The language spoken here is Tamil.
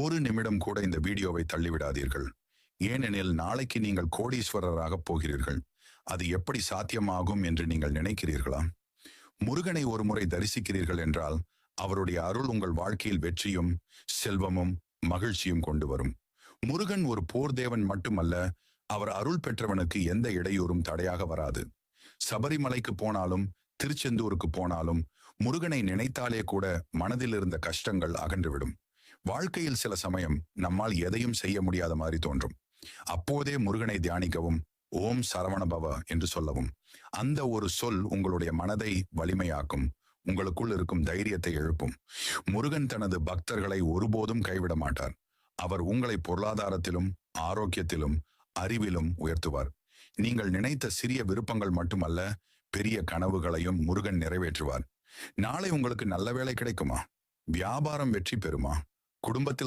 ஒரு நிமிடம் கூட இந்த வீடியோவை தள்ளிவிடாதீர்கள். ஏனெனில் நாளைக்கு நீங்கள் கோடீஸ்வரராக போகிறீர்கள். அது எப்படி சாத்தியமாகும் என்று நீங்கள் நினைக்கிறீர்களா? முருகனை ஒரு முறை தரிசிக்கிறீர்கள் என்றால் அவருடைய அருள் உங்கள் வாழ்க்கையில் வெற்றியும் செல்வமும் மகிழ்ச்சியும் கொண்டு வரும். முருகன் ஒரு போர் தேவன் மட்டுமல்ல, அவர் அருள் பெற்றவனுக்கு எந்த இடையூறும் தடையாக வராது. சபரிமலைக்கு போனாலும் திருச்செந்தூருக்கு போனாலும் முருகனை நினைத்தாலே கூட மனதில் இருந்த கஷ்டங்கள் அகன்றுவிடும். வாழ்க்கையில் சில சமயம் நம்மால் எதையும் செய்ய முடியாத மாதிரி தோன்றும். அப்போதே முருகனை தியானிக்கவும், ஓம் சரவண பவ என்று சொல்லவும். அந்த ஒரு சொல் உங்களுடைய மனதை வலிமையாக்கும், உங்களுக்குள் இருக்கும் தைரியத்தை எழுப்பும். முருகன் தனது பக்தர்களை ஒருபோதும் கைவிட மாட்டார். அவர் உங்களை பொருளாதாரத்திலும் ஆரோக்கியத்திலும் அறிவிலும் உயர்த்துவார். நீங்கள் நினைத்த சிறிய விருப்பங்கள் மட்டுமல்ல, பெரிய கனவுகளையும் முருகன் நிறைவேற்றுவார். நாளை உங்களுக்கு நல்ல வேலை கிடைக்குமா? வியாபாரம் வெற்றி பெறுமா? குடும்பத்தில்